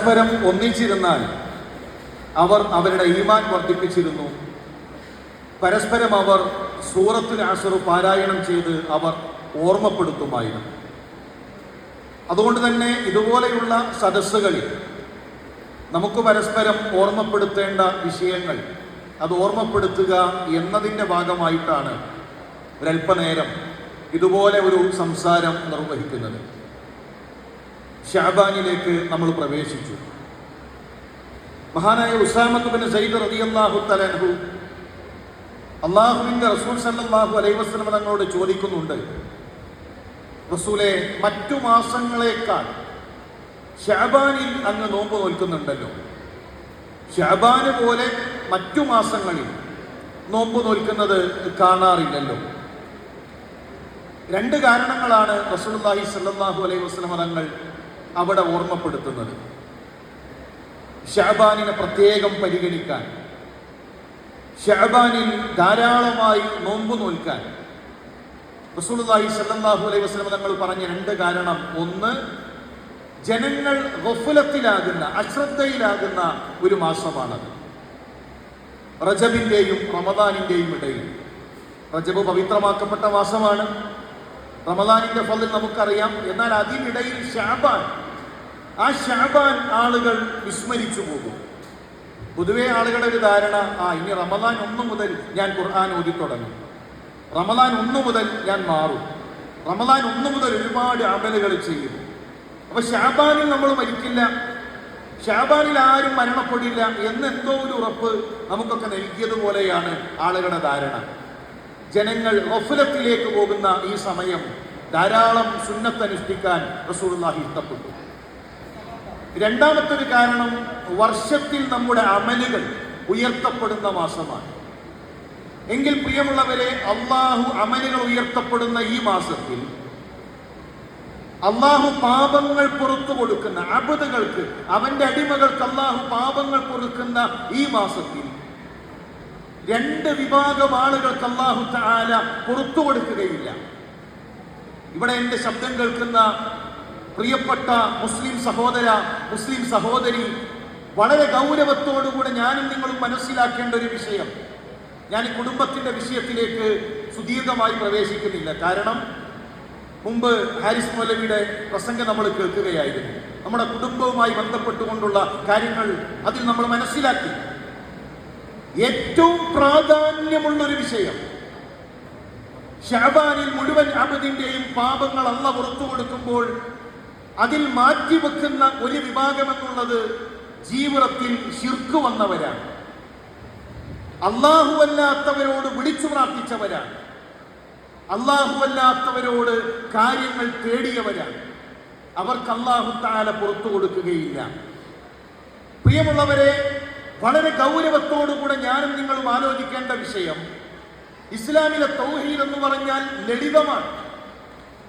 പരസ്പരം ഒന്നിച്ചിരുന്നാൽ അവർ അവരുടെ ഈമാൻ വർദ്ധിപ്പിച്ചിരുന്നു. പരസ്പരം അവർ സൂറത്തുൽ അസ്ർ പാരായണം ചെയ്ത് അവർ ഓർമ്മപ്പെടുത്തുമായിരുന്നു. അതുകൊണ്ട് തന്നെ ഇതുപോലെയുള്ള സദസ്സുകളിൽ നമുക്ക് പരസ്പരം ഓർമ്മപ്പെടുത്തേണ്ട വിഷയങ്ങൾ അത് ഓർമ്മപ്പെടുത്തുക എന്നതിൻ്റെ ഭാഗമായിട്ടാണ് ഒരല്പനേരം ഇതുപോലെ ഒരു സംസാരം നിർവഹിക്കുന്നത്. ഷഅബാനിലേക്ക് നമ്മൾ പ്രവേശിച്ചു. മഹാനായ ഉസാമത്ത് ബിൻ സയ്യിദ് റളിയല്ലാഹു തആല അൻഹു അല്ലാഹുവിൻ്റെ റസൂൽ സല്ലല്ലാഹു അലൈഹി വസല്ലം തങ്ങളോട് ചോദിക്കുന്നുണ്ട്, റസൂലേ, മറ്റു മാസങ്ങളേക്കാൾ ഷഅബാനിൽ അങ്ങ് നോമ്പ് നോൽക്കുന്നുണ്ടല്ലോ, ഷഅബാന് പോലെ മറ്റു മാസങ്ങളിൽ നോമ്പ് നോൽക്കുന്നത് കാണാറില്ലല്ലോ. രണ്ട് കാരണങ്ങളാണ് റസൂലുള്ളാഹി സ്വല്ലല്ലാഹു അലൈഹി വസല്ലം തങ്ങൾ അവിടെ ഓർമ്മപ്പെടുത്തുന്നത്. ഷഅബാനിനെ പ്രത്യേകം പരിഗണിക്കാൻ, ഷഅബാനിൽ ധാരാളമായി നോമ്പ് നോൽക്കാൻ റസൂലുള്ളാഹി സ്വല്ലല്ലാഹു അലൈഹി വസല്ലം തങ്ങൾ പറഞ്ഞ രണ്ട് കാരണം. ഒന്ന്, ജനങ്ങൾ ഗഫലത്തിലാകുന്ന, അശ്രദ്ധയിലാകുന്ന ഒരു മാസമാണത്. റജബിൻ്റെയും റമദാനിൻ്റെയും ഇടയിൽ. റജബ് പവിത്രമാക്കപ്പെട്ട മാസമാണ്, റമദാനിന്റെ ഫളിൽ നമുക്കറിയാം. എന്നാൽ അതിനിടയിൽ ഷഅബാൻ, ആ ഷഅബാൻ ആളുകൾ വിസ്മരിച്ചു പോകും. പൊതുവെ ആളുകളുടെ ഒരു ധാരണ, ഇനി റമദാൻ 1 മുതൽ ഞാൻ ഖുർആൻ ഓതി തുടങ്ങും, റമദാൻ 1 മുതൽ ഞാൻ മാറും, റമദാൻ 1 മുതൽ ഒരുപാട് അമലുകൾ ചെയ്യും. അപ്പൊ ഷഅബാനിൽ നമ്മൾ മരിക്കില്ല, ഷഅബാനിൽ ആരും മരണപ്പെടില്ല എന്നെന്തോ ഒരു ഉറപ്പ് നമുക്കൊക്കെ നൽകിയതുപോലെയാണ് ആളുകളുടെ ധാരണ. ജനങ്ങൾ ഗഫലത്തിലേക്ക് പോകുന്ന ഈ സമയം ധാരാളം സുന്നത്ത് അനുഷ്ഠിക്കാൻ റസൂലുള്ളാഹി ഇഷ്ടപ്പെട്ടു. രണ്ടാമത്തെ ഒരു കാരണം, വർഷത്തിൽ നമ്മുടെ അമലുകൾ ഉയർത്തപ്പെടുന്ന മാസമാണ്. എങ്കിൽ പ്രിയമുള്ളവരെ, അള്ളാഹു അമലുകൾ ഉയർത്തപ്പെടുന്ന ഈ മാസത്തിൽ, അള്ളാഹു പാപങ്ങൾ പുറത്തു കൊടുക്കുന്ന അബദുകൾക്ക്, അവന്റെ അടിമകൾക്ക് അള്ളാഹു പാപങ്ങൾ പൊറുക്കുന്ന ഈ മാസത്തിൽ 2 വിഭാഗം ആളുകൾക്ക് അല്ലാഹു തആല പുറത്തു കൊടുക്കുകയില്ല. ഇവിടെ എൻ്റെ ശബ്ദം കേൾക്കുന്ന പ്രിയപ്പെട്ട മുസ്ലിം സഹോദര, മുസ്ലിം സഹോദരി, വളരെ ഗൗരവത്തോടുകൂടെ ഞാനും നിങ്ങളും മനസ്സിലാക്കേണ്ട ഒരു വിഷയം. ഞാൻ ഈ കുടുംബത്തിന്റെ വിഷയത്തിലേക്ക് സുദീർഘമായി പ്രവേശിക്കുന്നില്ല. കാരണം മുമ്പ് ഹാരിസ് മൗലവിയുടെ പ്രസംഗം നമ്മൾ കേൾക്കുകയായിരുന്നു. നമ്മുടെ കുടുംബവുമായി ബന്ധപ്പെട്ടുകൊണ്ടുള്ള കാര്യങ്ങൾ അതിൽ നമ്മൾ മനസ്സിലാക്കി. ഏറ്റവും പ്രാധാന്യമുള്ളൊരു വിഷയം, ഷഅബാനിൽ മുഴുവൻ അബദിന്റെയും പാപങ്ങൾ അല്ലാഹു പുറത്തു കൊടുക്കുമ്പോൾ അതിൽ മാറ്റിവെക്കുന്ന ഒരു വിഭാഗം എന്നുള്ളത് ജീവിതത്തിൽ ശിർക്ക് വന്നവരാണ്, അല്ലാഹു അല്ലാത്തവരോട് വിളിച്ചു പ്രാർത്ഥിച്ചവരാണ്, അല്ലാഹു അല്ലാത്തവരോട് കാര്യങ്ങൾ തേടിയവരാണ്. അവർക്ക് അല്ലാഹു തആല പുറത്തു കൊടുക്കുകയില്ല. പ്രിയമുള്ളവരെ, വളരെ ഗൗരവത്തോടുകൂടെ ഞാനും നിങ്ങളും ആലോചിക്കേണ്ട വിഷയം, ഇസ്ലാമിലെ തൗഹീദ് എന്ന് പറഞ്ഞാൽ ലളിതമാണ്.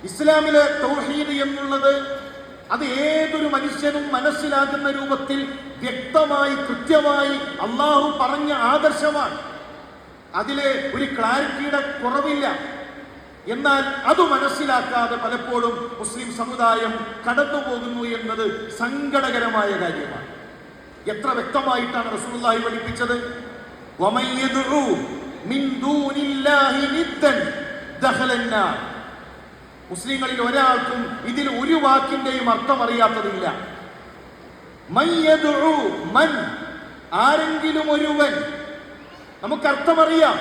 ഇസ്ലാമിലെ തൗഹീദ് എന്നുള്ളത് അത് ഏതൊരു മനുഷ്യനും മനസ്സിലാകുന്ന രൂപത്തിൽ വ്യക്തമായി കൃത്യമായി അള്ളാഹു പറഞ്ഞ ആദർശമാണ്. അതിലെ ഒരു ക്ലാരിറ്റിയുടെ കുറവില്ല. എന്നാൽ അത് മനസ്സിലാക്കാതെ പലപ്പോഴും മുസ്ലിം സമുദായം കടന്നു പോകുന്നു എന്നത് സങ്കടകരമായ കാര്യമാണ്. എത്ര വ്യക്തമായിട്ടാണ് റസൂലുള്ളാഹി പഠിപ്പിച്ചത്, വമൻ യദ്ഉ മിൻ ദൂനില്ലാഹി നിദ്ദൻ ദഖലന്നാർ. മുസ്ലിങ്ങളിൽ ഒരാൾക്കും ഇതിൽ ഒരു വാക്കിന്റെയും അർത്ഥം അറിയാത്തതില്ല. മൻ യദ്ഉ, മൻ, ആരെങ്കിലും ഒരുവൻ, നമുക്ക് അർത്ഥമറിയാം.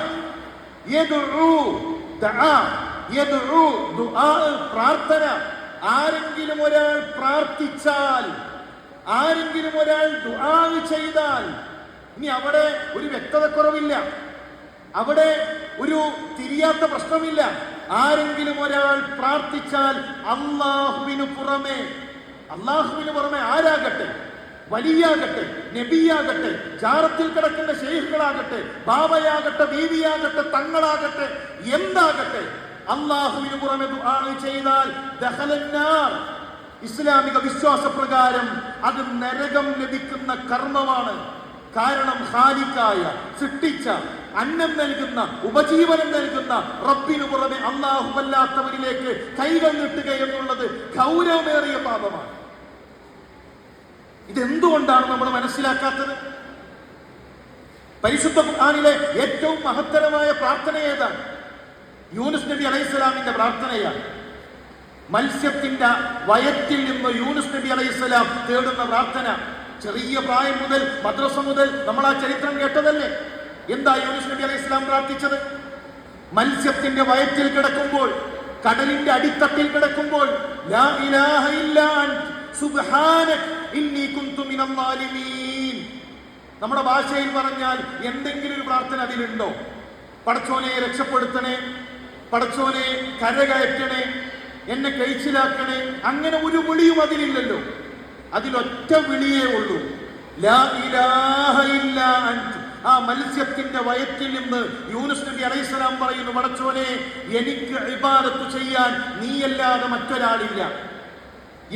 യദ്ഉ, ദആ, യദ്ഉ, ദുആ, പ്രാർത്ഥന. ആരെങ്കിലും ഒരാൾ പ്രാർത്ഥിച്ചാൽ, ആരെങ്കിലും ഒരാൾ ദുആ ചെയ്താൽ, ഇനി അവിടെ ഒരു വ്യക്തതക്കുറവില്ല, അവിടെ ഒരു തിരിയാത്ത പ്രശ്നമില്ല. ആരെങ്കിലും ഒരാൾ പ്രാർത്ഥിച്ചാൽ അല്ലാഹുവിനു പുറമെ ആരാകട്ടെ, വലിയാകട്ടെ, നബിയാകട്ടെ, ജാറത്തിൽ കിടക്കുന്ന ശൈഖുകളാകട്ടെ, ബാബയാകട്ടെ, ബീവിയാകട്ടെ, തങ്ങളാകട്ടെ, എന്താകട്ടെ, അല്ലാഹുവിനു പുറമെ ദുആ ചെയ്താൽ ദഖലന്നാർ, ഇസ്ലാമിക വിശ്വാസപ്രകാരം അത് നരകം ലഭിക്കുന്ന കർമ്മമാണ്. കാരണം ഖാലിഖായ, സൃഷ്ടിച്ച, അന്നം നൽകുന്ന, ഉപജീവനം നൽകുന്ന റബ്ബിനു പുറമെ അല്ലാഹുവല്ലാത്തവരിലേക്ക് കൈകൾ നീട്ടുക എന്നുള്ളത് ഗൗരവമേറിയ പാപമാണ്. ഇതെന്തുകൊണ്ടാണ് നമ്മൾ മനസ്സിലാക്കാത്തത്? പരിശുദ്ധ ഖുർആനിലെ ഏറ്റവും മഹത്തരമായ പ്രാർത്ഥന ഏതാണ്? യൂനുസ് നബി അലൈഹിസ്സലാമിന്റെ പ്രാർത്ഥനയാണ്. മത്സ്യത്തിന്റെ വയറ്റിൽ നിന്ന് യൂനുസ് നബി അലൈഹിസ്സലാം തേടുന്ന പ്രാർത്ഥന. ചെറിയ പ്രായം മുതൽ, മദ്രസ മുതൽ നമ്മൾ ആ ചരിത്രം കേട്ടതല്ലേ? എന്താ യൂനുസ് നബി അലൈഹിസ്സലാം പ്രാർത്ഥിച്ചത്? മത്സ്യത്തിന്റെ വയറ്റിൽ കിടക്കുമ്പോൾ, കടലിന്റെ അടിത്തട്ടിൽ കിടക്കുമ്പോൾ, ലാ ഇലാഹ ഇല്ലാ അൻത സുബ്ഹാനക ഇന്നി കുന്തു മിനൽ ളാലിമീൻ. നമ്മുടെ ഭാഷയിൽ പറഞ്ഞാൽ എന്തെങ്കിലും ഒരു പ്രാർത്ഥന അതിലുണ്ടോ? പടച്ചോനെ രക്ഷപ്പെടുത്തണേ, പടച്ചോനെ കരകയറ്റണേ, എന്നെ കഴിച്ചിലാക്കണേ, അങ്ങനെ ഒരു വിളിയും അതിലില്ലല്ലോ. അതിലൊറ്റ വിളിയേ ഉള്ളൂ, ലാ ഇലാഹ ഇല്ലാ അൻത. ആ മത്സ്യത്തിന്റെ വയറ്റിൽ നിന്ന് യൂനുസ് നബി അലൈഹിസ്സലാം പറയുന്നു, പടച്ചോനെ എനിക്ക് ഇബാദത്ത് ചെയ്യാൻ നീയല്ലാതെ മറ്റൊരാളില്ല,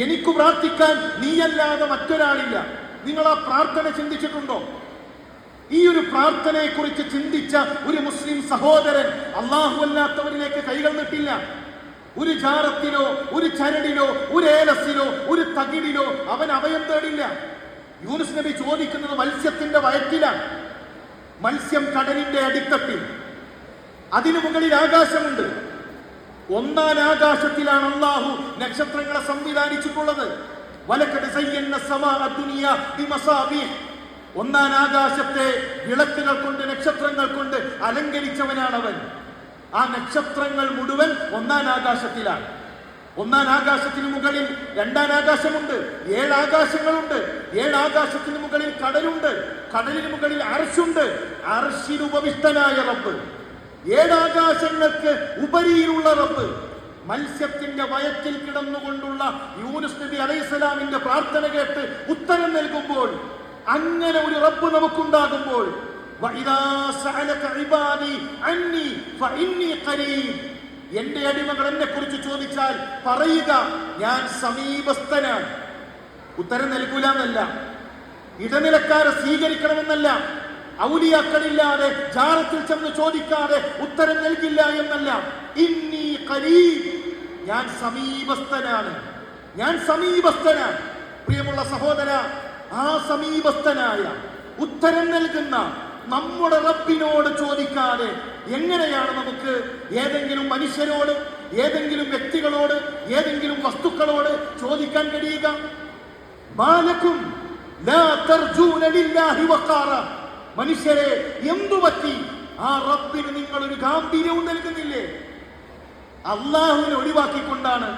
എനിക്ക് പ്രാർത്ഥിക്കാൻ നീയല്ലാതെ മറ്റൊരാളില്ല. നിങ്ങൾ ആ പ്രാർത്ഥന ചിന്തിച്ചിട്ടുണ്ടോ? ഈ ഒരു പ്രാർത്ഥനയെ കുറിച്ച് ചിന്തിച്ച ഒരു മുസ്ലിം സഹോദരൻ അല്ലാഹു അല്ലാത്തവരിലേക്ക് കൈകൾ നീട്ടില്ല. ഒരു ജാറത്തിലോ, ഒരു ചരടിലോ, ഒരു ഏലസിലോ, ഒരു തകിടിലോ അവൻ അഭയം തേടില്ല. യൂനുസ് നബി ചോദിക്കുന്നത് മത്സ്യത്തിന്റെ വയറ്റിലാണ്. മത്സ്യം കടലിന്റെ അടിത്തട്ടിൽ, അതിനു മുകളിൽ ആകാശമുണ്ട്. ഒന്നാം ആകാശത്തിലാണ് അല്ലാഹു നക്ഷത്രങ്ങളെ സംവിധാനിച്ചിട്ടുള്ളത്. വലഖദ് സയ്യന്ന സമാഅ ദുനിയ ബിമസാബീഹ്. ഒന്നാം ആകാശത്തെ വിളക്കുകൾ കൊണ്ട്, നക്ഷത്രങ്ങൾ കൊണ്ട് അലങ്കരിച്ചവനാണവൻ. ആ നക്ഷത്രങ്ങൾ മുഴുവൻ ഒന്നാം ആകാശത്തിലാണ്. ഒന്നാം ആകാശത്തിന് മുകളിൽ രണ്ടാം ആകാശമുണ്ട്, 7 ആകാശങ്ങളുണ്ട്. 7 ആകാശത്തിന് മുകളിൽ കടലുണ്ട്, കടലിന് മുകളിൽ അർശുണ്ട്, അർശിൽ ഉപവിഷ്ടനായ റബ്ബ്, 7 ആകാശങ്ങൾക്ക് ഉപരിയിലുള്ള റബ്ബ്. മത്സ്യത്തിന്റെ വയറ്റിൽ കിടന്നുകൊണ്ടുള്ള യൂനുസ് നബി അലൈഹിസ്സലാമിന്റെ പ്രാർത്ഥന കേട്ട് ഉത്തരം നൽകുമ്പോൾ, അങ്ങനെ ഒരു റബ്ബ് നമുക്കുണ്ടാകുമ്പോൾ, വഇദാ സഅലക ഇബാദി അന്നി ഫഇന്നി ഖരീബ്, എന്റെ അടിമകൾ എന്നെ കുറിച്ച് ചോദിച്ചാൽ പറയുക ഞാൻ സമീപസ്ഥനാണ്. ഉത്തരം നൽകൂല എന്നല്ല, ഇടനിലക്കാരെ സ്വീകരിക്കണമെന്നല്ല, ഔലിയാക്കളില്ലാതെ ജാറത്തിൽ ചെന്ന് ചോദിക്കാതെ ഉത്തരം നൽകില്ല എന്നല്ല. ഇന്നി ഖരീബ്, ഞാൻ സമീപസ്ഥനാണ്, ഞാൻ സമീപസ്ഥനാണ്. പ്രിയമുള്ള സഹോദര, ആ സമീപസ്ഥനായ ഉത്തരം നൽകുന്ന നമ്മുടെ റബ്ബിനോട് ചോദിക്കാതെ എങ്ങനെയാണ് നമുക്ക് ഏതെങ്കിലും മനുഷ്യരോട്, ഏതെങ്കിലും വ്യക്തികളോട്, ഏതെങ്കിലും വസ്തുക്കളോട് ചോദിക്കാൻ കഴിയുക? മാലക്കും ലാ തർജൂന ലില്ലാഹി വഖാറ. മനുഷ്യരെ എന്തു പറ്റി? ആ റബ്ബിന് നിങ്ങൾ ഒരു ഗാംഭീര്യവും നൽകുന്നില്ലേ? അള്ളാഹുവിനെ ഒഴിവാക്കിക്കൊണ്ടാണ്,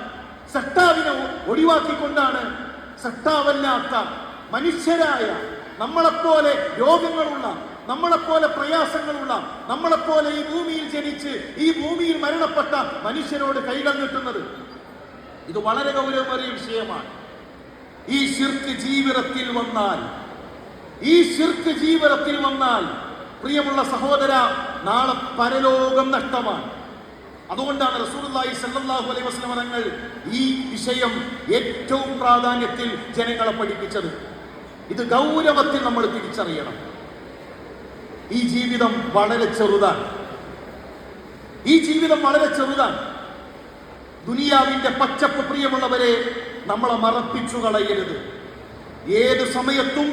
സട്ടാവിനെ ഒഴിവാക്കിക്കൊണ്ടാണ്, സട്ടാവല്ലാത്ത മനുഷ്യരായ നമ്മളെപ്പോലെ രോഗങ്ങളുള്ള, നമ്മളെപ്പോലെ പ്രയാസങ്ങളുള്ള, നമ്മളെപ്പോലെ ഈ ഭൂമിയിൽ ജനിച്ച് ഈ ഭൂമിയിൽ മരണപ്പെട്ട മനുഷ്യരോട് കൈകൾ നീട്ടുന്നത്. ഇത് വളരെ ഗൗരവമേറിയ വിഷയമാണ്. ഈ ശിർക്ക് ജീവിതത്തിൽ വന്നാൽ, ഈ ശിർക്ക് ജീവിതത്തിൽ വന്നാൽ പ്രിയമുള്ള സഹോദര, നാളെ പരലോകം നഷ്ടമാണ്. അതുകൊണ്ടാണ് റസൂലുള്ളാഹി സ്വല്ലല്ലാഹു അലൈഹി വസല്ലം തങ്ങൾ ഈ വിഷയം ഏറ്റവും പ്രാധാന്യത്തിൽ ജനങ്ങളെ പഠിപ്പിച്ചത്. ഇത് ഗൗരവത്തിൽ നമ്മൾ തിരിച്ചറിയണം. ഈ ജീവിതം വളരെ ചെറുതാണ്, ഈ ജീവിതം വളരെ ചെറുതാണ്. ദുനിയാവിന്റെ പച്ചപ്പ് പ്രിയമുള്ളവരെ നമ്മളെ മറപ്പിച്ചു കളയരുത്. ഏത് സമയത്തും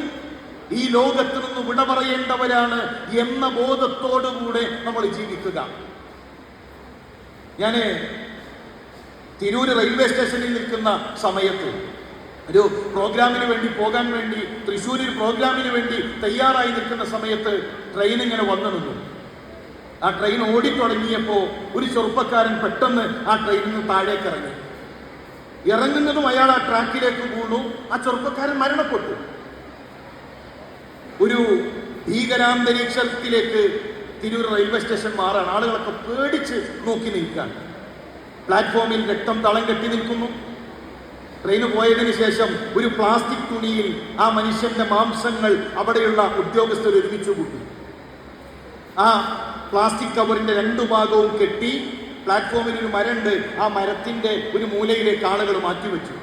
ഈ ലോകത്ത് നിന്ന് വിട പറയേണ്ടവരാണ് എന്ന ബോധത്തോടുകൂടെ നമ്മൾ ജീവിക്കുക. ഞാൻ തിരൂര് റെയിൽവേ സ്റ്റേഷനിൽ നിൽക്കുന്ന സമയത്ത് ഒരു പ്രോഗ്രാമിന് വേണ്ടി പോകാൻ വേണ്ടി, തൃശ്ശൂരിൽ പ്രോഗ്രാമിന് വേണ്ടി തയ്യാറായി നിൽക്കുന്ന സമയത്ത് ട്രെയിൻ ഇങ്ങനെ വന്നു നിന്നു. ആ ട്രെയിൻ ഓടിത്തുടങ്ങിയപ്പോൾ ഒരു ചെറുപ്പക്കാരൻ പെട്ടെന്ന് ആ ട്രെയിനിൽ നിന്ന് താഴേക്ക് ഇറങ്ങി. ഇറങ്ങുന്നതും അയാൾ ആ ട്രാക്കിലേക്ക് വീണു. ആ ചെറുപ്പക്കാരൻ മരണപ്പെട്ടു. ഒരു ഭീകരാന്തരീക്ഷത്തിലേക്ക് തിരൂർ റെയിൽവേ സ്റ്റേഷൻ മാറാൻ ആളുകളൊക്കെ പേടിച്ച് നോക്കി നിൽക്കാൻ. പ്ലാറ്റ്ഫോമിൽ രക്തം തളം കെട്ടി നിൽക്കുന്നു. ട്രെയിന് പോയതിനു ശേഷം ഒരു പ്ലാസ്റ്റിക് തുണിയിൽ ആ മനുഷ്യന്റെ മാംസങ്ങൾ അവിടെയുള്ള ഉദ്യോഗസ്ഥർ ഒരുമിച്ച് കൂട്ടി. ആ പ്ലാസ്റ്റിക് കവറിന്റെ 2 ഭാഗവും കെട്ടി പ്ലാറ്റ്ഫോമിൽ ഒരു മരമുണ്ട്, ആ മരത്തിന്റെ ഒരു മൂലയിലേക്ക് ആളുകൾ മാറ്റിവെച്ചു.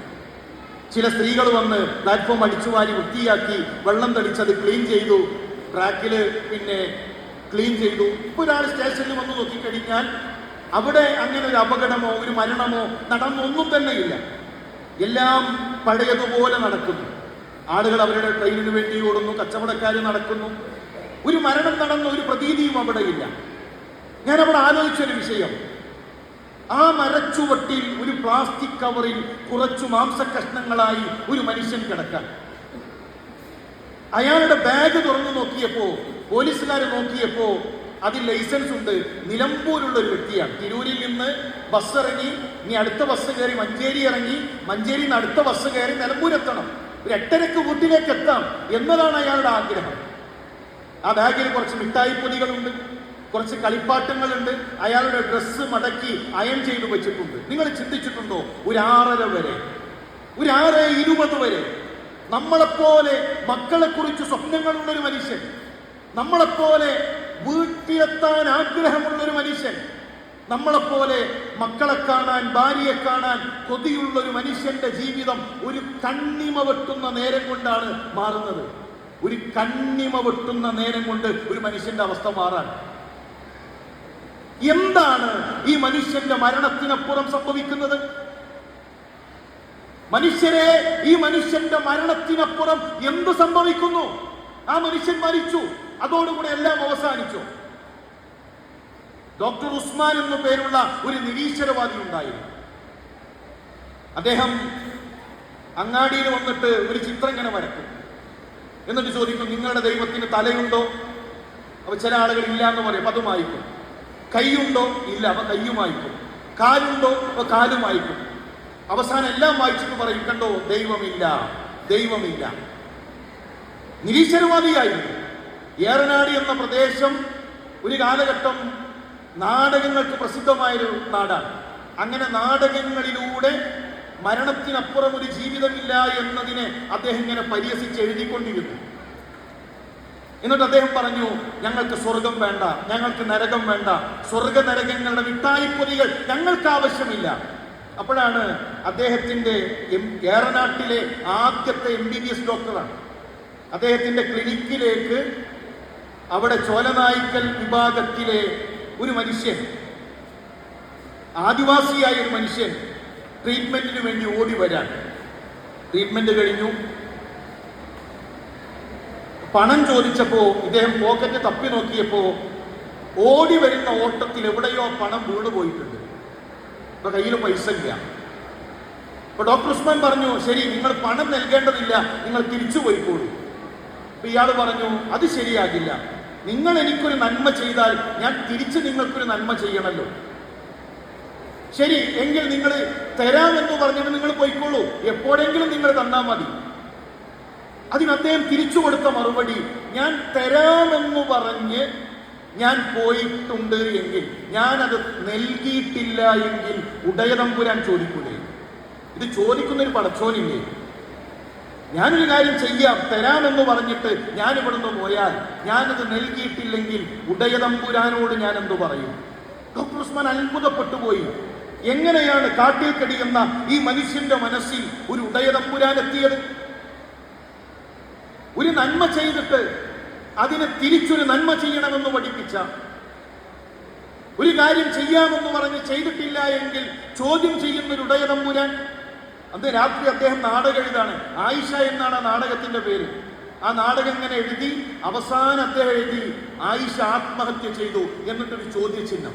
ചില സ്ത്രീകൾ വന്ന് പ്ലാറ്റ്ഫോം അടിച്ചുവാരി വൃത്തിയാക്കി വെള്ളം തളിച്ചത് ക്ലീൻ ചെയ്തു, ട്രാക്കില് ക്ലീൻ ചെയ്തു. ഇപ്പൊ ഒരാൾ സ്റ്റേഷനിൽ വന്ന് നോക്കിക്കഴിഞ്ഞാൽ അവിടെ അങ്ങനെ ഒരു അപകടമോ ഒരു മരണമോ നടന്നൊന്നും തന്നെയില്ല. എല്ലാം പഴയതുപോലെ നടക്കുന്നു. ആളുകൾ അവരുടെ ട്രെയിനിന് വേണ്ടി ഓടുന്നു, കച്ചവടക്കാർ നടക്കുന്നു. ഒരു മരണം നടന്ന ഒരു പ്രതീതിയും അവിടെയില്ല. ഞാൻ അവിടെ ആലോചിച്ചൊരു വിഷയം, ആ മരച്ചുവട്ടിൽ ഒരു പ്ലാസ്റ്റിക് കവറിൽ കുറച്ചു മാംസകഷ്ണങ്ങളായി ഒരു മനുഷ്യൻ കിടക്കാൻ. അയാളുടെ ബാഗ് തുറന്നു നോക്കിയപ്പോ, പോലീസുകാർ നോക്കിയപ്പോ അതിൽ ലൈസൻസ് ഉണ്ട്. നിലമ്പൂരുള്ള ഒരു വ്യക്തിയാണ്. തിരൂരിൽ നിന്ന് ബസ് ഇറങ്ങി, ഇനി അടുത്ത ബസ് കയറി മഞ്ചേരി ഇറങ്ങി, മഞ്ചേരിയിൽ നിന്ന് അടുത്ത ബസ് കയറി നിലമ്പൂരെത്തണം. ഒരു 8:30 വീട്ടിലേക്ക് എത്താം എന്നതാണ് അയാളുടെ ആഗ്രഹം. ആ ബാഗിൽ കുറച്ച് മിഠായിപ്പൊതികളുണ്ട്, കുറച്ച് കളിപ്പാട്ടങ്ങളുണ്ട്, അയാളുടെ ഡ്രസ്സ് മടക്കി അയൺ ചെയ്തു വെച്ചിട്ടുണ്ട്. നിങ്ങൾ ചിന്തിച്ചിട്ടുണ്ടോ? ഒരു 6:30 വരെ, ഒരു 6:20 വരെ നമ്മളെപ്പോലെ മക്കളെ കുറിച്ച് സ്വപ്നങ്ങളുള്ള ഒരു മനുഷ്യൻ, നമ്മളെപ്പോലെ വീട്ടിലെത്താൻ ആഗ്രഹമുള്ള ഒരു മനുഷ്യൻ, നമ്മളെപ്പോലെ മക്കളെ കാണാൻ, ഭാര്യയെ കാണാൻ കൊതിയുള്ള ഒരു മനുഷ്യന്റെ ജീവിതം ഒരു കണ്ണിമ വെട്ടുന്ന നേരം കൊണ്ടാണ് മാറുന്നത്. ഒരു കണ്ണിമ വെട്ടുന്ന നേരം കൊണ്ട് ഒരു മനുഷ്യന്റെ അവസ്ഥ മാറാൻ. എന്താണ് ഈ മനുഷ്യന്റെ മരണത്തിനപ്പുറം സംഭവിക്കുന്നത്? മനുഷ്യരെ, ഈ മനുഷ്യന്റെ മരണത്തിനപ്പുറം എന്ത് സംഭവിക്കുന്നു? ആ മനുഷ്യൻ മരിച്ചു, അതോടുകൂടെ എല്ലാം അവസാനിച്ചു. ഡോക്ടർ ഉസ്മാൻ എന്നു പേരുള്ള ഒരു നിരീശ്വരവാദി ഉണ്ടായിരുന്നു. അദ്ദേഹം അങ്ങാടിയിൽ വന്നിട്ട് ഒരു ചിത്രം ഇങ്ങനെ വരക്കും. എന്നിട്ട് ചോദിക്കും, നിങ്ങളുടെ ദൈവത്തിന് തലയുണ്ടോ? അപ്പൊ ചില ആളുകൾ ഇല്ല എന്ന് പറയും, അപ്പൊ അത് വായിക്കും. കൈയുണ്ടോ? ഇല്ല, അപ്പൊ കയ്യും വായിക്കും. കാലുണ്ടോ? അപ്പൊ കാലും വായിക്കും. അവസാനം എല്ലാം വായിച്ചിട്ട് പറയും, കണ്ടോ, ദൈവമില്ല, ദൈവമില്ല. നിരീശ്വരവാദിയായിരുന്നു. ഏറനാട് എന്ന പ്രദേശം ഒരു കാലഘട്ടം നാടകങ്ങൾക്ക് പ്രസിദ്ധമായൊരു നാടാണ്. അങ്ങനെ നാടകങ്ങളിലൂടെ മരണത്തിനപ്പുറം ഒരു ജീവിതമില്ല എന്നതിനെ അദ്ദേഹം ഇങ്ങനെ പരിഹസിച്ച് എഴുതിക്കൊണ്ടിരുന്നു. എന്നിട്ട് അദ്ദേഹം പറഞ്ഞു, ഞങ്ങൾക്ക് സ്വർഗം വേണ്ട, ഞങ്ങൾക്ക് നരകം വേണ്ട, സ്വർഗ നരകങ്ങളുടെ മിഠായിപ്പൊതികൾ ഞങ്ങൾക്ക് ആവശ്യമില്ല. അപ്പോഴാണ് അദ്ദേഹത്തിന്റെ ഏറനാട്ടിലെ ആദ്യത്തെ MBBS ഡോക്ടറാണ്. അദ്ദേഹത്തിന്റെ ക്ലിനിക്കിലേക്ക് അവിടെ ചോലനായ്ക്കൽ വിഭാഗത്തിലെ ഒരു മനുഷ്യൻ, ആദിവാസിയായ ഒരു മനുഷ്യൻ ട്രീറ്റ്മെന്റിന് വേണ്ടി ഓടി വരാൻ. ട്രീറ്റ്മെന്റ് കഴിഞ്ഞു, പണം ചോദിച്ചപ്പോ ഇദ്ദേഹം പോക്കറ്റ് തപ്പി നോക്കിയപ്പോ ഓടി വരുന്ന ഓട്ടത്തിൽ എവിടെയോ പണം വീണു പോയിട്ടുണ്ട്. ഇപ്പൊ കയ്യിൽ പൈസ ഇല്ല. അപ്പൊ ഡോക്ടർ ഉസ്മാൻ പറഞ്ഞു, ശരി, നിങ്ങൾ പണം നൽകേണ്ടതില്ല, നിങ്ങൾ തിരിച്ചു പോയിക്കോളൂ. അപ്പൊ ഇയാൾ പറഞ്ഞു, അത് ശരിയാകില്ല, നിങ്ങൾ എനിക്കൊരു നന്മ ചെയ്താൽ ഞാൻ തിരിച്ച് നിങ്ങൾക്കൊരു നന്മ ചെയ്യണമല്ലോ. ശരി, എങ്കിൽ നിങ്ങൾ തരാമെന്ന് പറഞ്ഞിട്ട് നിങ്ങൾ പോയിക്കോളൂ, എപ്പോഴെങ്കിലും നിങ്ങൾ തന്നാൽ മതി. അതിന് അദ്ദേഹം തിരിച്ചു കൊടുത്ത മറുപടി, ഞാൻ തരാമെന്ന് പറഞ്ഞ് ഞാൻ പോയിട്ടുണ്ട് എങ്കിൽ, ഞാനത് നൽകിയിട്ടില്ല എങ്കിൽ ഉടയതമ്പുരാൻ ചോദിക്കൂലേ? ഇത് ചോദിക്കുന്നൊരു പടച്ചോനില്ലേ? ഞാനൊരു കാര്യം ചെയ്യാം, തരാമെന്ന് പറഞ്ഞിട്ട് ഞാൻ ഇവിടുന്ന് പോയാൽ ഞാനത് നൽകിയിട്ടില്ലെങ്കിൽ ഉടയതമ്പുരാനോട് ഞാൻ എന്തു പറയും? ഡോക്ടർ ഉസ്മാൻ അത്ഭുതപ്പെട്ടു പോയി. എങ്ങനെയാണ് കാട്ടിൽ കടിയുന്ന ഈ മനുഷ്യന്റെ മനസ്സിൽ ഒരു ഉടയതമ്പുരാൻ എത്തിയത്? ഒരു നന്മ ചെയ്തിട്ട് അതിനെ തിരിച്ചൊരു നന്മ ചെയ്യണമെന്ന് പഠിപ്പിച്ച, ഒരു കാര്യം ചെയ്യാമെന്ന് പറഞ്ഞ് ചെയ്തിട്ടില്ല എങ്കിൽ ചോദ്യം ചെയ്യുന്നൊരു ഉടയതമ്പുരാൻ. അന്ന് രാത്രി അദ്ദേഹം നാടകം എഴുതാണ്. ആയിഷ എന്നാണ് ആ നാടകത്തിന്റെ പേര്. ആ നാടകം ഇങ്ങനെ എഴുതി അവസാനം അദ്ദേഹം എഴുതി, ആയിഷ ആത്മഹത്യ ചെയ്തു എന്നിട്ടൊരു ചോദ്യചിഹ്നം.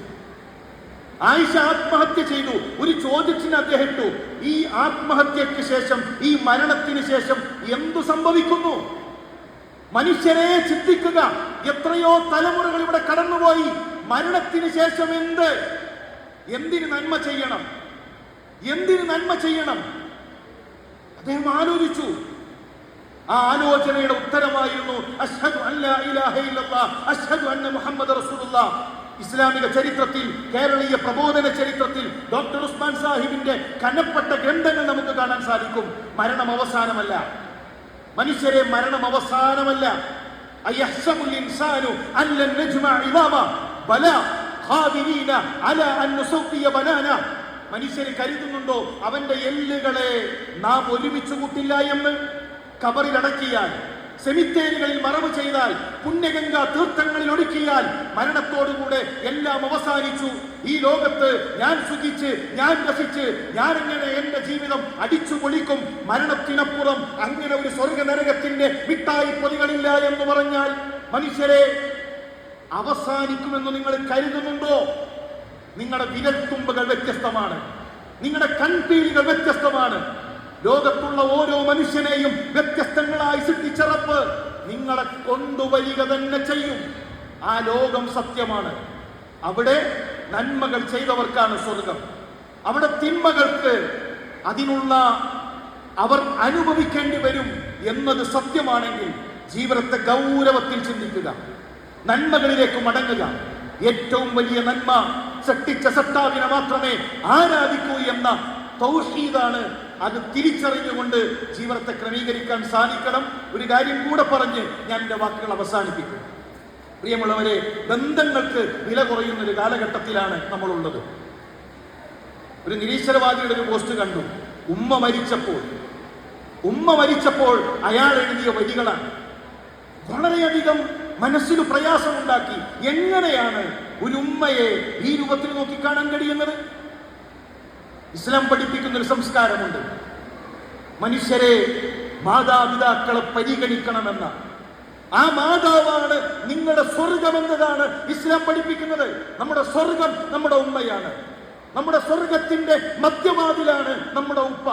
ആയിഷ ആത്മഹത്യ ചെയ്തു, ഒരു ചോദ്യചിഹ്നം അദ്ദേഹം ഇട്ടു. ഈ ആത്മഹത്യക്ക് ശേഷം, ഈ മരണത്തിന് ശേഷം എന്തു സംഭവിക്കുന്നു? മനുഷ്യരെ ചിന്തിക്കുക. എത്രയോ തലമുറകൾ ഇവിടെ കടന്നുപോയി. മരണത്തിന് ശേഷം എന്തിന് നന്മ ചെയ്യണം? എന്തിന് നന്മ ചെയ്യണം? അദ്ദേഹം ആലോചിച്ചു. ആ ആലോചനയുടെ ഉത്തരമായിരുന്നു അശ്ഹദു അല്ലാ ഇലാഹ ഇല്ലല്ലാഹ് അശ്ഹദു അന്ന മുഹമ്മദ് റസൂലുള്ളാഹ്. ഇസ്ലാമിക ചരിത്രത്തിൽ, കേരളീയ പ്രബോധന ചരിത്രത്തിൽ ഡോക്ടർ ഉസ്മാൻ സാഹിബിന്റെ കനപ്പെട്ട ഗ്രന്ഥങ്ങൾ നമുക്ക് കാണാൻ സാധിക്കും. മരണം അവസാനമല്ല മനുഷ്യരെ, മരണം അവസാനമല്ല. അയഹ്സബുൽ ഇൻസാനു അൻ ലൻ നജ്മഅ ഇദാമ ബലാ ഖാദിരീന അലാ അൻ നുസവ്വിയ ബനാന. മനുഷ്യർ കരുതുന്നുണ്ടോ അവന്റെ എല്ലുകളെ നാം ഒരുമിച്ച് കൂട്ടില്ല എന്ന്? കബറിൽ അടക്കിയാൽ, സെമിത്തേരികളിൽ മറവ് ചെയ്താൽ, പുണ്യഗംഗാ തീർത്ഥങ്ങളിൽ ഒടുക്കിയാൽ മരണത്തോടുകൂടെ എല്ലാം അവസാനിച്ചു. ഈ ലോകത്ത് ഞാൻ സുഖിച്ച്, ഞാൻ രസിച്ച്, ഞാൻ എങ്ങനെ എന്റെ ജീവിതം അടിച്ചു പൊളിക്കും, മരണത്തിനപ്പുറം അങ്ങനെ ഒരു സ്വർഗ നരകത്തിന്റെ മിഠായി പൊതികളില്ല എന്ന് പറഞ്ഞാൽ മനുഷ്യരെ അവസാനിക്കുമെന്ന് നിങ്ങൾ കരുതുന്നുണ്ടോ? നിങ്ങളുടെ വിരൽത്തുമ്പുകൾ വ്യത്യസ്തമാണ്, നിങ്ങളുടെ കൺപീലികൾ വ്യത്യസ്തമാണ്. ലോകത്തുള്ള ഓരോ മനുഷ്യനെയും വ്യത്യസ്തങ്ങളായി സൃഷ്ടിച്ചറപ്പ് നിങ്ങളെ കൊണ്ടുവരിക തന്നെ ചെയ്യും. ആ ലോകം സത്യമാണ്. അവിടെ നന്മകൾ ചെയ്തവർക്കാണ് സ്വർഗം. അവിടെ തിന്മകൾക്ക് അതിനുള്ള അവർ അനുഭവിക്കേണ്ടി വരും എന്നത് സത്യമാണെങ്കിൽ ജീവിതത്തെ ഗൗരവത്തിൽ ചിന്തിക്കുക, നന്മകളിലേക്ക് മടങ്ങുക. ഏറ്റവും വലിയ നന്മ സൃഷ്ടിച്ച സത്താവിനെ മാത്രമേ ആരാധിക്കൂ എന്ന തൗഹീദാണ്. അത് തിരിച്ചറിഞ്ഞുകൊണ്ട് ജീവിതത്തെ ക്രമീകരിക്കാൻ സാധിക്കണം. ഒരു കാര്യം കൂടെ പറഞ്ഞ് ഞാൻ എൻ്റെ വാക്കുകൾ അവസാനിപ്പിക്കും. പ്രിയമുള്ളവരെ, ബന്ധങ്ങൾക്ക് വില കുറയുന്ന ഒരു കാലഘട്ടത്തിലാണ് നമ്മളുള്ളത്. ഒരു നിരീശ്വരവാദിയുടെ ഒരു പോസ്റ്റ് കണ്ടു. ഉമ്മ മരിച്ചപ്പോൾ അയാൾ എഴുതിയ വരികളാണ്. വളരെയധികം മനസ്സിന് പ്രയാസമുണ്ടാക്കി. എങ്ങനെയാണ് ഒരു ഉമ്മയെ ഈ രൂപത്തിൽ നോക്കിക്കാണാൻ കഴിയുന്നത്? ഇസ്ലാം പഠിപ്പിക്കുന്ന ഒരു സംസ്കാരമുണ്ട്. മനുഷ്യരെ മാതാപിതാക്കളെ പരിഗണിക്കണമെന്ന, ആ മാതാവാണ് നിങ്ങളുടെ സ്വർഗമെന്നതാണ് ഇസ്ലാം പഠിപ്പിക്കുന്നത്. നമ്മുടെ സ്വർഗം നമ്മുടെ ഉമ്മയാണ്. നമ്മുടെ സ്വർഗത്തിന്റെ മധ്യവാതിലാണ് നമ്മുടെ ഉപ്പ.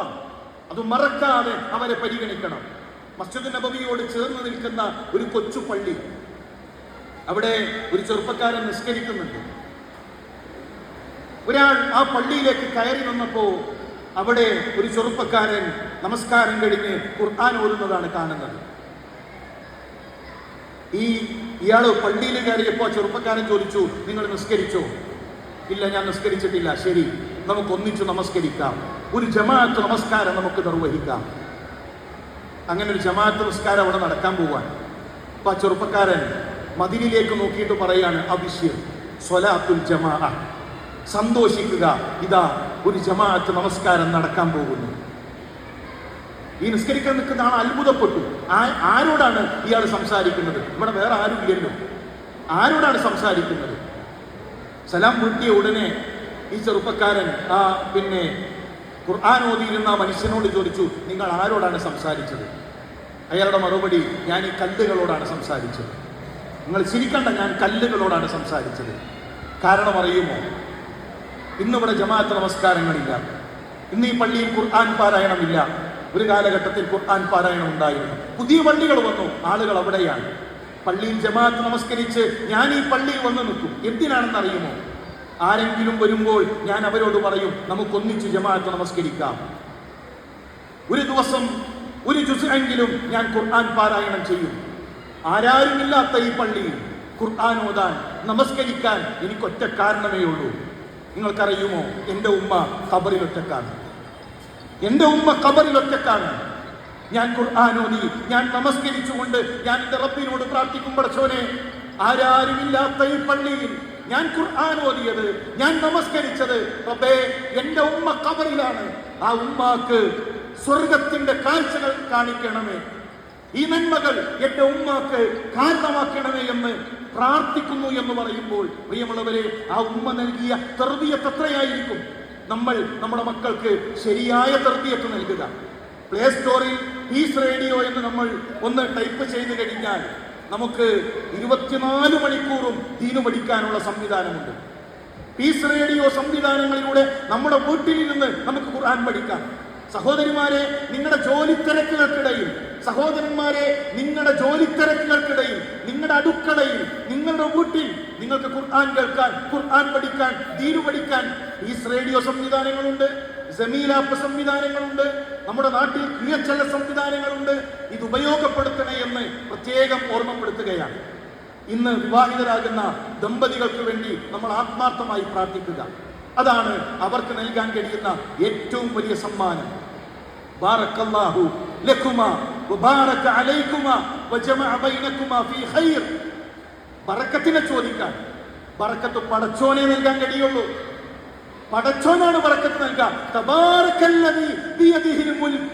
അത് മറക്കാതെ അവരെ പരിഗണിക്കണം. മസ്ജിദ് നബവിയോട് ചേർന്ന് നിൽക്കുന്ന ഒരു കൊച്ചു പള്ളി, അവിടെ ഒരു ചെറുപ്പക്കാരൻ നിസ്കരിക്കുന്നുണ്ട്. ഒരാൾ ആ പള്ളിയിലേക്ക് കയറി വന്നപ്പോ അവിടെ ഒരു ചെറുപ്പക്കാരൻ നമസ്കാരം കഴിഞ്ഞ് ഖുർആൻ ഓതുന്നതാണ് കാണുന്നത്. ഇയാള് പള്ളിയിൽ കയറിയപ്പോ ചെറുപ്പക്കാരൻ ചോദിച്ചു, നിങ്ങൾ നിസ്കരിച്ചോ? ഇല്ല, ഞാൻ നിസ്കരിച്ചിട്ടില്ല. ശരി, നമുക്ക് ഒന്നിച്ചു നമസ്കരിക്കാം, ഒരു ജമാഅത്ത് നമസ്കാരം നമുക്ക് നിർവഹിക്കാം. അങ്ങനെ ഒരു ജമാഅത്ത് നമസ്കാരം അവിടെ നടക്കാൻ പോവാൻ. അപ്പൊ ആ ചെറുപ്പക്കാരൻ മദിനിലേക്ക് നോക്കിയിട്ട് പറയാണ്, അബിശ്ശിർ സ്വലാത്തുൽ ജമാഅ, സന്തോഷിക്കുക, ഇതാ ഒരു ജമാഅത്ത് നമസ്കാരം നടക്കാൻ പോകുന്നു. ഈ നിസ്കരിക്കാൻ നിൽക്കുന്ന ആൾ അത്ഭുതപ്പെട്ടു. ആരോടാണ് ഇയാൾ സംസാരിക്കുന്നത്? ഇവിടെ വേറെ ആരും ഇല്ലല്ലോ, ആരോടാണ് സംസാരിക്കുന്നത്? സലാം വീട്ടിയ ഉടനെ ഈ ചെറുപ്പക്കാരൻ പിന്നെ ഖുർആൻ ഓതിയിരുന്ന ആ മനുഷ്യനോട് ചോദിച്ചു, നിങ്ങൾ ആരോടാണ് സംസാരിച്ചത്? അയാളുടെ മറുപടി, ഞാൻ ഈ കല്ലുകളോടാണ് സംസാരിച്ചത്. നിങ്ങൾ ചിരിക്കണ്ട, ഞാൻ കല്ലുകളോടാണ് സംസാരിച്ചത്. കാരണം അറിയുമോ? ഇന്നിവിടെ ജമാഅത്ത് നമസ്കാരങ്ങളില്ല, ഇന്ന് ഈ പള്ളിയിൽ ഖുർആൻ പാരായണമില്ല. ഒരു കാലഘട്ടത്തിൽ ഖുർആൻ പാരായണം ഉണ്ടായിരുന്നു. പുതിയ പള്ളികൾ വന്നു, ആളുകൾ അവിടെയാണ്. പള്ളിയിൽ ജമാഅത്ത് നമസ്കരിച്ച് ഞാൻ ഈ പള്ളിയിൽ വന്ന് നിൽക്കും. എന്തിനാണെന്ന് അറിയുമോ? ആരെങ്കിലും വരുമ്പോൾ ഞാൻ അവരോട് പറയും, നമുക്കൊന്നിച്ച് ജമാഅത്ത് നമസ്കരിക്കാം. ഒരു ദിവസം ഒരു ജുസ്എങ്കിലും ഞാൻ ഖുർആൻ പാരായണം ചെയ്യും. ആരാരുമില്ലാത്ത ഈ പള്ളിയിൽ ഖുർആൻ ഓതാൻ, നമസ്കരിക്കാൻ എനിക്കൊറ്റ കാരണമേ ഉള്ളൂ. നിങ്ങൾക്കറിയുമോ? എൻ്റെ ഉമ്മ ഖബറിൽ ഒറ്റക്കാണ്. എൻ്റെ ഉമ്മ ഖബറിൽ ഒറ്റക്കാണ്. ഞാൻ ഖുർആൻ ഓതി, ഞാൻ നമസ്കരിച്ചുകൊണ്ട് ഞാൻ എൻ്റെ റബ്ബിനോട് പ്രാർത്ഥിക്കും, പടച്ചോനെ, ആരാരുമില്ലാത്ത ഈ പള്ളിയിൽ ഞാൻ ഖുർആൻ ഓതിയത്, ഞാൻ നമസ്കരിച്ചത്, റബ്ബേ, എൻ്റെ ഉമ്മ ഖബറിലാണ്. ആ ഉമ്മാക്ക് സ്വർഗത്തിന്റെ കാഴ്ചകൾ കാണിക്കണമേ, ഈ നന്മകൾ എൻ്റെ ഉമ്മാക്ക് കാരണമാക്കണമേ എന്ന് പ്രാർത്ഥിക്കുന്നു എന്ന് പറയുമ്പോൾ, പ്രിയമുള്ളവരെ, ആ ഉമ്മ നൽകിയ തർബിയത്ത് എത്രയായിരിക്കും? നമ്മൾ നമ്മുടെ മക്കൾക്ക് ശരിയായ തർബിയത്ത് നൽകുക. പ്ലേ സ്റ്റോറിൽ പീസ് റേഡിയോ എന്ന് നമ്മൾ ഒന്ന് ടൈപ്പ് ചെയ്ത് കഴിഞ്ഞാൽ നമുക്ക് 24 മണിക്കൂറും ദീന് പഠിക്കാനുള്ള സംവിധാനമുണ്ട്. പീസ് റേഡിയോ സംവിധാനങ്ങളിലൂടെ നമ്മുടെ വീട്ടിലിരുന്ന് നമുക്ക് ഖുർആൻ പഠിക്കാം. സഹോദരിമാരെ, നിങ്ങളുടെ ജോലി തിരക്കുകൾക്കിടയിൽ, സഹോദരന്മാരെ, നിങ്ങളുടെ ജോലി തിരക്കുകൾക്കിടയിൽ, നിങ്ങളുടെ അടുക്കളയിൽ, നിങ്ങളുടെ വീട്ടിൽ നിങ്ങൾക്ക് ഖുർആൻ കേൾക്കാൻ, ഖുർആൻ പഠിക്കാൻ, ദീനു പഠിക്കാൻ പീസ് റേഡിയോ സംവിധാനങ്ങളുണ്ട്, ജമീൽ ആപ്പ് സംവിധാനങ്ങളുണ്ട്, നമ്മുടെ നാട്ടിൽ QHL സംവിധാനങ്ങളുണ്ട്. ഇത് ഉപയോഗപ്പെടുത്തണേ എന്ന് പ്രത്യേകം ഓർമ്മപ്പെടുത്തുകയാണ്. ഇന്ന് വിവാഹിതരാകുന്ന ദമ്പതികൾക്ക് വേണ്ടി നമ്മൾ ആത്മാർത്ഥമായി പ്രാർത്ഥിക്കുക. അതാണ് അവർക്ക് നൽകാൻ കഴിയുന്ന ഏറ്റവും വലിയ സമ്മാനം. ബാറക്കല്ലാഹു ലക്കുമാ വബാറക അലൈക്കുമാ വജമഅ ബൈനക്കുമാ ഫീ ഖൈർ. ബറക്കത്തിനെ ചോദിക്കാൻ, ബറക്കത്ത് പടച്ചോനെ നൽകാൻ കഴിയുള്ളൂ. പടച്ചോനാണ് ബറക്കത്ത് നൽകുക. തബാറക്കല്ലദീ ബിയദിഹിൽ മുൽക്ക്.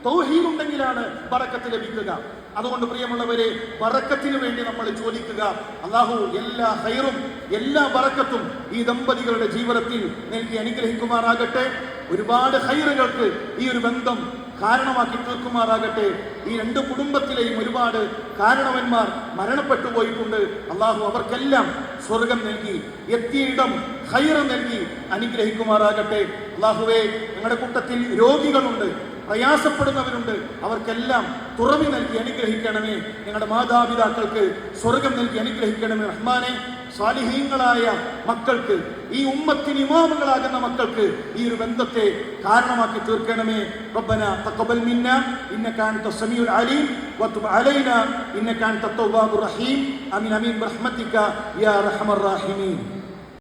തൗഹീദ് ഉണ്ടെങ്കിലാണ് ബറക്കത്ത് ലഭിക്കുക. അതുകൊണ്ട് പ്രിയമുള്ളവരെ, ബറക്കത്തിന് വേണ്ടി നമ്മൾ ചോദിക്കുക. അല്ലാഹു എല്ലാ ഹൈറും എല്ലാ ബറക്കത്തും ഈ ദമ്പതികളുടെ ജീവിതത്തിൽ നൽകി അനുഗ്രഹിക്കുമാറാകട്ടെ. ഒരുപാട് ഹൈറുകൾക്ക് ഈ ഒരു ബന്ധം കാരണമാക്കി തീർക്കുമാറാകട്ടെ. ഈ രണ്ട് കുടുംബത്തിലെയും ഒരുപാട് കാരണവന്മാർ മരണപ്പെട്ടു പോയിട്ടുണ്ട്. അള്ളാഹു അവർക്കെല്ലാം സ്വർഗം നൽകി, എത്തിയിടം ഹൈറ് നൽകി അനുഗ്രഹിക്കുമാറാകട്ടെ. അള്ളാഹുവേ, ഞങ്ങളുടെ കൂട്ടത്തിൽ രോഗികളുണ്ട്, പ്രയാസപ്പെടുന്നവരുണ്ട്, അവർക്കെല്ലാം തുറവി നൽകി അനുഗ്രഹിക്കണമേ. ഞങ്ങളുടെ മാതാപിതാക്കൾക്ക് സ്വർഗം നൽകി അനുഗ്രഹിക്കണമേ റഹ്മാനെ. സാലിഹീങ്ങളായ മക്കൾക്ക്, ഈ ഉമ്മത്തിന് ഇമാമുകളാകുന്ന മക്കൾക്ക് ഈ ഒരു ബന്ധത്തെ കാരണമാക്കി തീർക്കണമേ. റബ്ബന തഖബ്ബൽ മിന്നാ ഇന്നക അൻത സമീഉൽ അലീം വതുബ് അലൈനാ ഇന്നക അൻത തവ്വാബുർ റഹീം. ആമീൻ ആമീൻ ബിറഹ്മതിക യാ അർഹമർ റഹീമീൻ.